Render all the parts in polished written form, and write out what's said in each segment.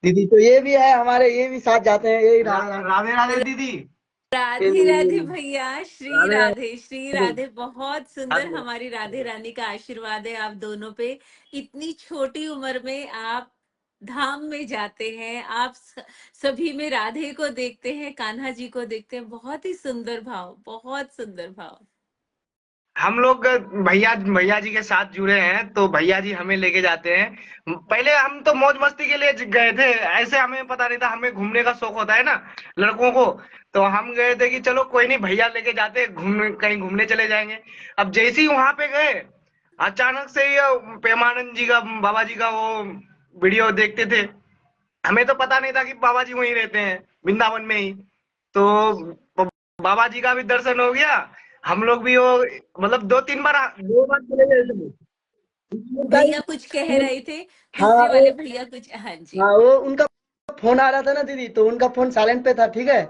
दीदी तो ये भी है हमारे, ये भी साथ जाते हैं, ये राधे राधे दीदी। राधे राधे भैया, श्री राधे राधे श्री राधे राधे। बहुत सुंदर, राधे। हमारी राधे रानी का आशीर्वाद है आप दोनों पे। इतनी छोटी उम्र में आप धाम में जाते हैं, आप सभी में राधे को देखते हैं, कान्हा जी को देखते हैं। बहुत ही सुंदर भाव, बहुत सुंदर भाव। हम लोग भैया भैया जी के साथ जुड़े हैं, तो भैया जी हमें लेके जाते हैं। पहले हम तो मौज मस्ती के लिए गए थे, ऐसे हमें पता नहीं था, हमें घूमने का शौक होता है ना लड़कों को। तो हम गए थे कि चलो कोई नहीं, भैया लेके जाते हैं, घूमने कहीं घूमने चले जाएंगे। अब जैसे ही वहां पे गए, अचानक से ही प्रेमानंद जी का, बाबा जी का वो वीडियो देखते थे। हमें तो पता नहीं था कि बाबा जी वहीं रहते हैं, वृंदावन में ही। तो बाबा जी का भी दर्शन हो गया। हम लोग भी वो मतलब दो बार चले गए थे। भैया कुछ कह रहे थे, हाँ दूसरे वो, वाले भैया कुछ। हाँ जी। हाँ वो उनका फोन आ रहा था ना दीदी, तो उनका फोन साइलेंट पे था, ठीक है।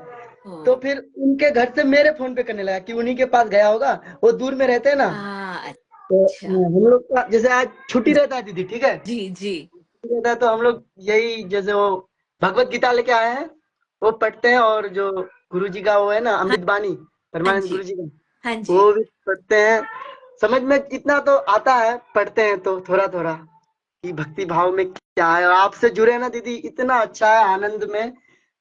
ओ। तो फिर उनके घर से मेरे फोन पे करने लगा कि उन्हीं के पास गया होगा, वो दूर में रहते हैं ना। तो अच्छा। हम लोग का जैसे आज छुट्टी रहता है दीदी, ठीक है, जी जी। छुट्टी रहता है तो हम लोग यही जैसे वो भगवत गीता लेके आए हैं, वो पढ़ते हैं। और जो गुरु जी का वो है ना हाँ। अमृत बानी, हाँ परमानंद जी। गुरु जी का, हाँ जी। वो भी पढ़ते हैं। समझ में इतना तो आता है, पढ़ते हैं तो थोड़ा थोड़ा कि भक्ति भाव में क्या है। और आपसे जुड़े हैं ना दीदी, इतना अच्छा है, आनंद में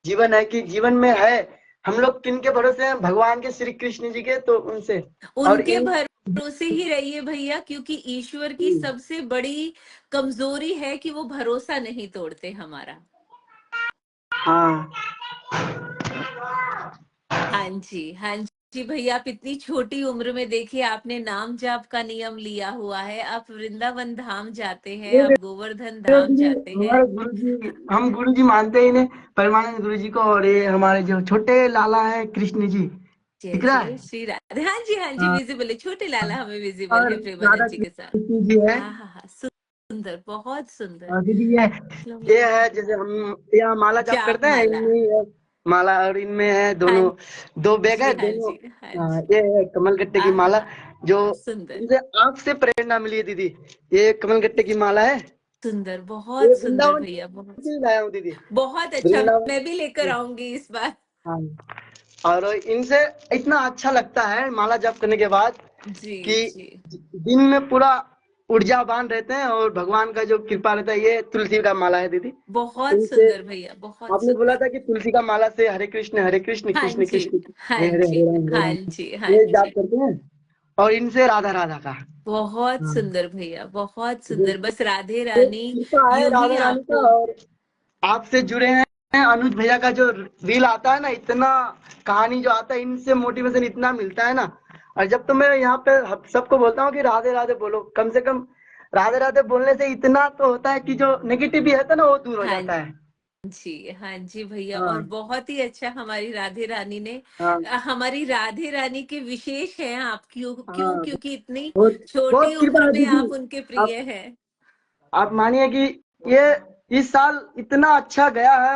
जीवन है कि जीवन में है। हम लोग किन के भरोसे हैं? भगवान के, श्री कृष्ण जी के, तो उनसे। और उनके इन भरोसे ही रहिए भैया, क्योंकि ईश्वर की सबसे बड़ी कमजोरी है कि वो भरोसा नहीं तोड़ते हमारा। हाँ हाँ जी, हाँ जी भैया, आप इतनी छोटी उम्र में देखिए, आपने नाम जाप का नियम लिया हुआ है, आप वृंदावन धाम जाते हैं, ये आप गोवर्धन देखो धाम दीदी, जाते हैं। हमारे गुरु जी, हम गुरु जी मानते ही नहीं, परमानंद गुरु जी को। और ये हमारे जो छोटे लाला है कृष्ण जी, जय दिख रहा जय है। श्री राधे। हाँ जी, हाँ जी, हाँ, विजिबल है, छोटे लाला हमें विजिबल और है प्रेमानंद राधा जी के साथ। कृष्ण जी है। हाँ हाँ हाँ, सुंदर, बहुत सुंदर। और दीदी ये है जैसे हम यहाँ माला जाप जाप करते हैं, माला। इनमें है माला, और इनमें है हाँ दोनों, दो बैग जी, है हाँ दोनों। जी, हाँ हाँ, जी। ये है कमल गट्टे की माला, आहा, जो सुंदर। मुझे आपसे प्रेरणा मिली है दीदी। ये कमल गट्टे की माला है, सुंदर, ये बहुत सुंदर वृंदावन भैया, बहुत से ही लाया हूँ दीदी, बहुत अच्छा। वृंदावन मैं भी लेकर से। आऊंगी इस बार। हाँ, और इनसे इतना अच्छा लगता है माला जाप करने के बाद जी कि जी। दिन में पूरा ऊर्जावान रहते हैं, और भगवान का जो कृपा रहता है। ये तुलसी का माला है दीदी, बहुत इनसे सुंदर भैया, बहुत आपने बोला सुंदर। था कि तुलसी का माला से हरे कृष्ण हाँ कृष्ण जी, कृष्ण हाँ हरे जी, राम हरे हाँ राम, जी, हाँ ये जाप जी। करते हैं। और इनसे राधा राधा का। बहुत हाँ, सुंदर भैया, बहुत जो सुंदर। बस राधे ये रानी कृपा है यूं ही राधा रानी का। आपको। और आपसे जुड़े हैं, अनुज भैया का जो रील आता है ना, इतना कहानी जो आता है, इनसे मोटिवेशन इतना मिलता है ना। और जब तो मैं यहाँ पे सबको बोलता हूँ कि राधे राधे बोलो, कम से कम राधे राधे बोलने से इतना तो होता है कि जो नेगेटिव भी है ना, वो दूर हो हाँ जाता है। जी, हाँ जी भैया, और हाँ बहुत ही अच्छा हमारी राधे रानी ने। हाँ हमारी राधे रानी के विशेष हैं आप, क्यों क्यों? हाँ, क्योंकि इतनी बहुत छोटी बहुत कृपा उम्र है में दीदी। आप उनके प्रिय आप हैं। आप मानिए कि ये इस साल इतना अच्छा गया है,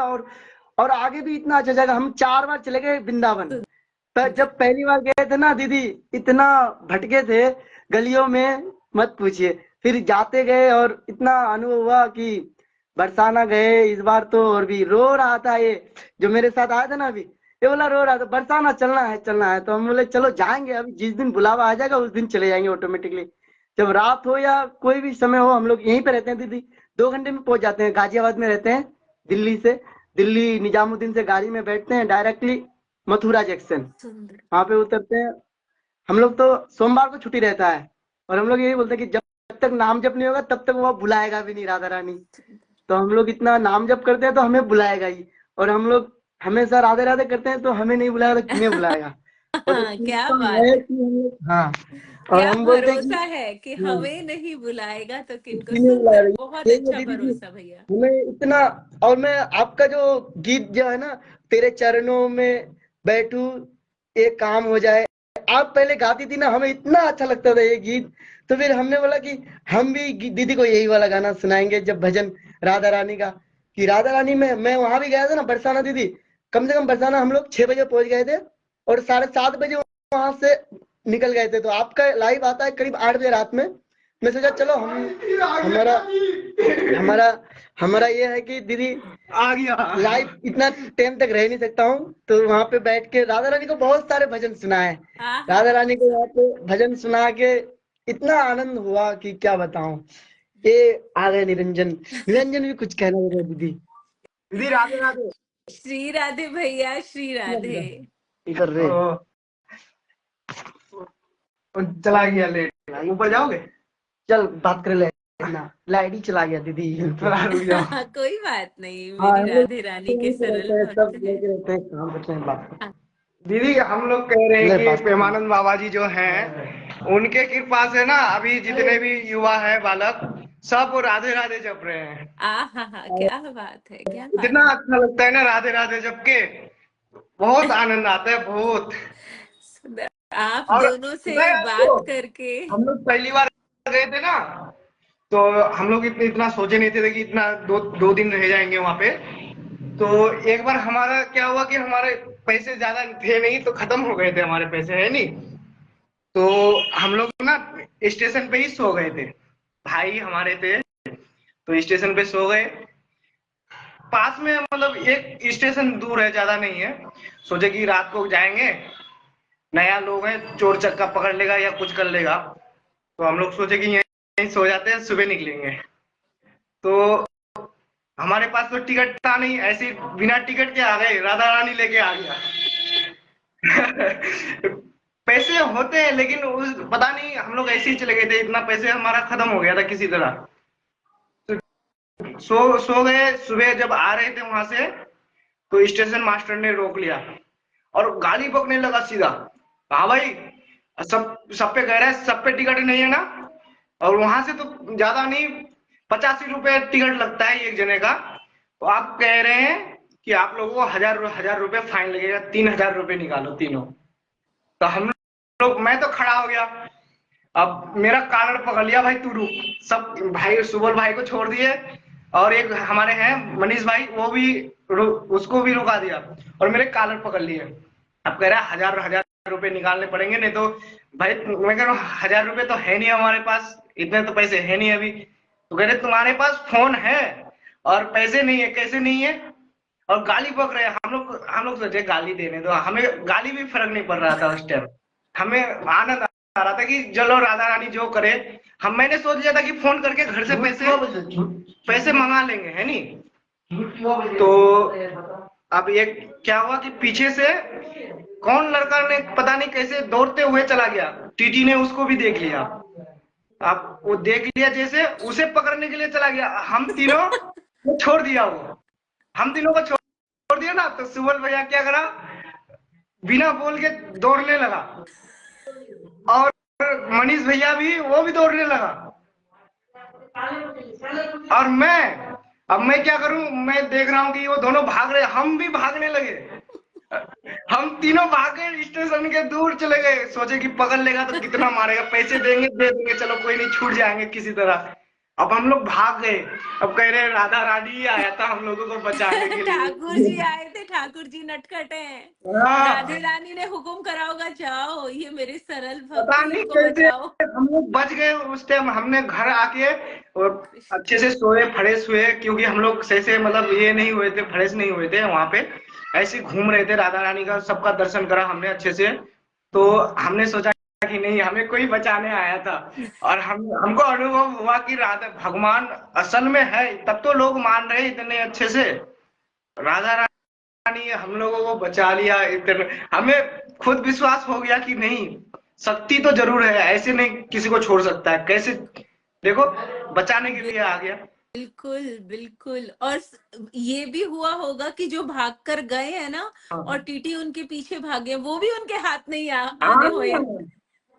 और आगे भी इतना अच्छा जाएगा। हम 4 बार चले गए वृंदावन। पर सुंदर। जब पहली बार गए थे ना दीदी, इतना भटके थे गलियों में, मत पूछिए। फिर जाते गए और इतना अनुभव हुआ कि बरसाना गए इस बार तो, और भी रो रहा था ये जो मेरे साथ आया था ना अभी, ये बोला रो रहा था बरसाना चलना है चलना है। तो हम बोले चलो जाएंगे, अभी जिस दिन बुलावा आ जाएगा उस दिन चले जाएंगे ऑटोमेटिकली। जब रात हो या कोई भी समय हो, हम लोग यहीं पे रहते हैं दीदी, 2 घंटे में पहुंच जाते हैं। गाजियाबाद में रहते हैं, दिल्ली से, दिल्ली निजामुद्दीन से गाड़ी में बैठते हैं डायरेक्टली मथुरा जंक्शन, सुंदर। वहां पे उतरते हैं। हम लोग तो सोमवार को छुट्टी रहता है, और हम लोग यही बोलते हैं कि जब तक नाम जप नहीं होगा तब तक वो बुलाएगा भी नहीं, राधा रानी। तो हम लोग इतना नाम जप करते हैं तो हमें बुलाएगा ही। और हम लोग हमेशा राधे राधे करते हैं, तो हमें नहीं बुलाएगा तो किन्हें बुलाएगा। और ये क्या कृपा बात है है। कि हम लोग, हाँ, और क्या हम बोलते हैं कि भरोसा है कि हाँ, हमें नहीं बुलाएगा तो किनको? किन्हें सुंदर, बुलाएगा। बहुत यही है अच्छा दीदी जी, भरोसा भैया। हमें इतना। और मैं आपका जो गीत जो है ना, तेरे चरणों में बैठू ये काम हो जाए, आप पहले गाती थी ना, हमें इतना अच्छा लगता था ये गीत। तो फिर हमने बोला कि हम भी दीदी को यही वाला गाना सुनाएंगे जब भजन राधा रानी का। कि राधा रानी में मैं वहां भी गया था ना बरसाना दीदी, कम से कम बरसाना हम लोग 6 बजे पहुंच गए थे, और 7:30 बजे वहां से निकल गए थे। तो आपका लाइव आता है करीब 8 बजे रात में, मैं सोचा चलो हमारा हमारा हमारा ये है कि दीदी आ गया लाइव इतना टाइम तक रह नहीं सकता हूँ, तो वहां पे बैठ के राधा रानी को बहुत सारे भजन सुनाए। हाँ राधा हाँ। रानी को वहां पे भजन सुना के इतना आनंद हुआ कि क्या बताऊं। ये आ गए निरंजन। निरंजन भी कुछ कहना होगा दीदी। दीदी राधे राधे। श्री राधे भैया, श्री राधे। इधर रे चला गया लेट, ऊपर जाओगे? चल बात कर ले ना, लाइट ही चला गया दीदी। थोड़ा रुक जाओ। कोई बात नहीं, हाँ मेरी हम लोग राधे रानी के सरल रहते हैं, भक्त सब हैं। लेके रहते हैं, काम करते हैं, बात करते हाँ, दीदी हम लोग कह रहे ले हैं बात कि कर। प्रेमानंद बाबा जी जो हैं उनके कृपा से ना अभी जितने भी युवा है बालक सब राधे राधे जप रहे हैं। हाँ हाँ, क्या बात है, क्या बात इतना है। अच्छा लगता है ना राधे राधे जप के, बहुत आनंद आता है बहुत। सुंदर। आप और दोनों से पता है आपको, बात करके। हम लोग पहली बार गए थे ना, तो हम लोग इतना सोचे नहीं थे कि इतना दो दिन रह जाएंगे वहां पे। तो एक बार हमारा क्या हुआ कि हमारे पैसे ज्यादा थे नहीं, तो खत्म हो गए थे हमारे पैसे, है नहीं। तो हम लोग ना स्टेशन पे ही सो गए थे, भाई हमारे थे, तो स्टेशन पे सो गए। पास में मतलब एक स्टेशन दूर है, ज्यादा नहीं है। सोचे कि रात को जाएंगे, नया लोग है, चोर चक्का पकड़ लेगा या कुछ कर लेगा, तो हम लोग सोचे कि यहीं सो जाते हैं, सुबह निकलेंगे। तो हमारे पास तो टिकट था नहीं, ऐसे ही बिना टिकट के आ गए, राधा रानी लेके आ गया। पैसे होते हैं लेकिन उस पता नहीं हम लोग ऐसे ही चले गए थे, इतना पैसे हमारा खत्म हो गया था किसी तरह। तो सो गए, सुबह जब आ रहे थे वहां से, तो स्टेशन मास्टर ने रोक लिया और गाली बकने लगा सीधा। हाँ भाई, सब पे कह रहा है, सब पे टिकट नहीं है ना, और वहां से तो ज्यादा नहीं, 85 रुपए टिकट लगता है एक जने का, तो आप कह रहे हैं कि आप लोगों को हजार रुपए फाइन लगेगा, 3000 रुपए निकालो तीनों। तो हम लोग, मैं तो खड़ा हो गया, अब मेरा कॉलर पकड़ लिया, भाई तू रुक। सब भाई सुबल भाई को छोड़ दिए, और एक हमारे हैं मनीष भाई, वो भी उसको भी रुका दिया, और मेरे कॉलर पकड़ लिए। अब कह रहा है हजार रुपए निकालने पड़ेंगे, नहीं तो भाई मैं कह रहा हूँ 1000 रुपए तो है नहीं हमारे पास, इतने तो पैसे है नहीं अभी। तो कह रहे तुम्हारे पास फोन है और पैसे नहीं है, कैसे नहीं है, और गाली बक रहे हैं। हम लोग सोचे गाली देने दो, हमें गाली भी फर्क नहीं पड़ रहा था उस टाइम, हमें आनंद आ रहा था कि चलो राधा रानी जो करे। मैंने सोच लिया था कि फोन करके घर से पैसे मंगा लेंगे, है नहीं। तो अब ये क्या हुआ कि पीछे से कौन लड़का ने पता नहीं कैसे दौड़ते हुए चला गया, टीटी ने उसको भी देख लिया। अब वो देख लिया, जैसे उसे पकड़ने के लिए चला गया, हम तीनों को छोड़ दिया, हम तीनों को छोड़ दिया ना, तो सुबल भैया क्या करा, बिना बोल के दौड़ने लगा, और मनीष भैया भी, वो भी दौड़ने लगा। और अब मैं क्या करूं, मैं देख रहा हूं कि वो दोनों भाग रहे, हम भी भागने लगे। हम तीनों भाग गए, स्टेशन के दूर चले गए, सोचे कि पकड़ लेगा तो कितना मारेगा, पैसे देंगे दे देंगे, चलो कोई नहीं, छूट जाएंगे किसी तरह। अब हम लोग भाग गए, अब कह रहे राधा रानी आया था हम लोगों को बचाने के लिए। ठाकुर जी आए थे, ठाकुर जी नटखट हैं। राधे रानी ने हुक्म करा होगा, जाओ ये मेरे सरल भक्त पता हैं, नहीं इनको कैसे बचाओ। हम लोग बच गए उस टाइम। हमने घर आके और अच्छे से सोए, फ्रेश हुए, क्योंकि हम लोग से मतलब ये नहीं हुए थे, फ्रेश नहीं हुए थे वहां पे, ऐसे घूम रहे थे। राधा रानी का सबका दर्शन करा हमने अच्छे से, तो हमने सोचा कि नहीं, हमें कोई बचाने आया था। और हमको अनुभव हुआ कि राधा भगवान असल में है, तब तो लोग मान रहे इतने अच्छे से। राधा रानी हम लोगों को बचा लिया, इतने हमें खुद विश्वास हो गया कि नहीं, शक्ति तो जरूर है, ऐसे नहीं किसी को छोड़ सकता है, कैसे देखो बचाने के लिए आ गया। बिल्कुल बिल्कुल। और ये भी हुआ होगा कि जो भाग कर गए हैं ना, और टीटी उनके पीछे भागे, वो भी उनके हाथ नहीं आने हुए।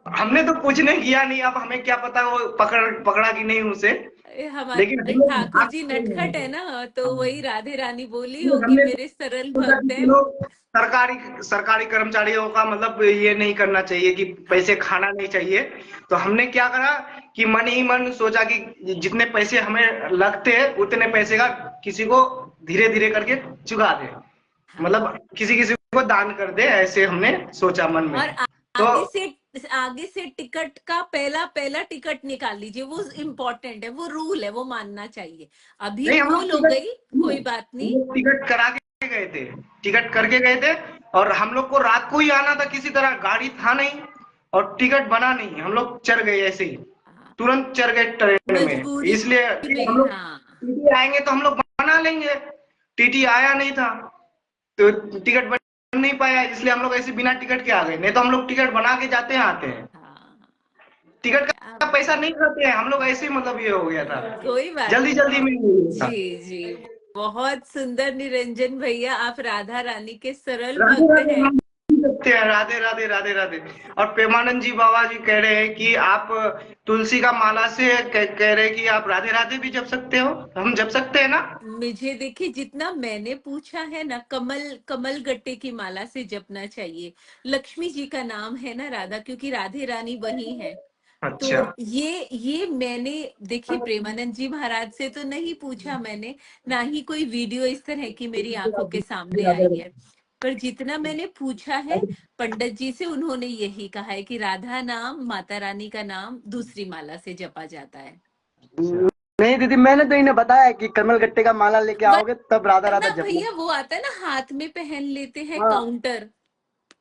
हमने तो कुछ नहीं किया नहीं, अब हमें क्या पता वो पकड़ा कि नहीं उसे, लेकिन हमारे हम लोग ठाकुर जी नटखट है ना, तो वही राधे रानी बोली होगी, हमने मेरे सरल सोचा भक्त कि हैं। चलो सरकारी कर्मचारियों का मतलब ये नहीं करना चाहिए कि पैसे खाना नहीं चाहिए। तो हमने क्या करा कि मन ही मन सोचा कि जितने पैसे हमें लगते हैं उतने पैसे का किसी को धीरे धीरे करके चुका दे, मतलब किसी किसी को दान कर दे, ऐसे हमने सोचा मन में। और तो आगे से टिकट का पहला टिकट निकाल लीजिए, वो इम्पोर्टेंट है, वो रूल है, वो मानना चाहिए। अभी नहीं, हम लोग भूल हो गई, कोई बात नहीं। टिकट करा के गए थे, टिकट करके गए थे, और हम लोग को रात को ही आना था, किसी तरह गाड़ी था नहीं और टिकट बना नहीं, हम लोग चढ़ गए ऐसे ही, हाँ, तुरंत चढ़ गए ट्रेन में, मजबूरी इसलिए हम में, लोग हाँ टीटी आएंगे तो हम लोग बना लेंगे, टीटी आया नहीं था तो टिकट बन नहीं पाया, इसलिए हम लोग ऐसे बिना टिकट के आ गए, नहीं तो हम लोग टिकट बना के जाते हैं आते हैं, हाँ। टिकट अब का पैसा नहीं खाते हैं हम लोग, ऐसे ही मतलब ये हो गया था, कोई बात जल्दी नहीं। जल्दी में हो गया था। जी जी, बहुत सुंदर निरंजन भैया, आप राधा रानी के सरल राधे भक्त राधे, हैं। हम सकते हैं, राधे राधे राधे राधे। और प्रेमानंद जी बाबा जी कह रहे हैं कि आप तुलसी का माला से कह रहे हैं कि आप राधे राधे भी जप सकते हो, हम जप सकते हैं ना? मुझे देखिए, जितना मैंने पूछा है ना, कमल कमल गट्टे की माला से जपना चाहिए। लक्ष्मी जी का नाम है ना राधा, क्योंकि राधे रानी वही है। तो अच्छा। ये मैंने, देखिए, प्रेमानंद जी महाराज से तो नहीं पूछा मैंने, ना ही कोई वीडियो इस तरह की मेरी आंखों के सामने आई है, पर जितना मैंने पूछा है पंडित जी से, उन्होंने यही कहा है कि राधा नाम, माता रानी का नाम दूसरी माला से जपा जाता है। नहीं दीदी, मैंने तो इन्हें बताया कि कमल गट्टे का माला लेके आओगे तब राधा राधा वरना जपना। भैया वो आता है ना, हाथ में पहन लेते हैं हाँ काउंटर,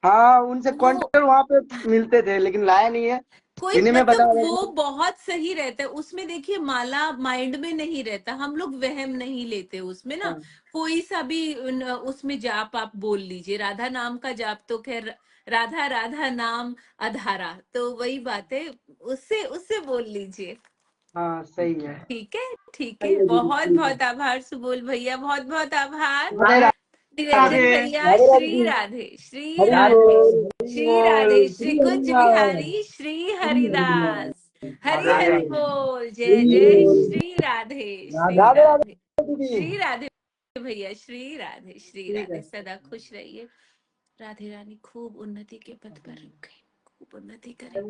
हाँ, उनसे वो काउंटर वहां पे मिलते थे, लेकिन लाया नहीं है। कोई इन्हीं में बता मतलब रहे वो थे। बहुत सही रहता है उसमें। देखिए, माला माइंड में नहीं रहता, हम लोग वहम नहीं लेते उसमें ना। हाँ कोई सा भी उसमें जाप आप बोल लीजिए, राधा नाम का जाप तो खैर, राधा राधा नाम अधारा, तो वही बात है, उससे उससे बोल लीजिए। हाँ, सही है। ठीक है, ठीक सही है, है दीदी, बहुत ठीक है। बहुत आभार सुबोल भैया, बहुत बहुत आभार। राधे निरंजन राधे भैया, राधे राधे श्री जी। राधे, श्री हरि राधे, बोल, हरि श्री राधे, बोल, श्री श्री कुंज हरिनाम, बिहारी, श्री श्री हरिनाम। हरिदास, हरि राधे हरि राधे, बोल, जय हरि जय बोल। श्री राधे, श्री राधे राधे, राधे दीदी। श्री राधे भैया, श्री राधे, श्री ठीक राधे, है। सदा खुश रहिए। राधे रानी खूब उन्नति के पथ पर रखें, खूब उन्नति करें।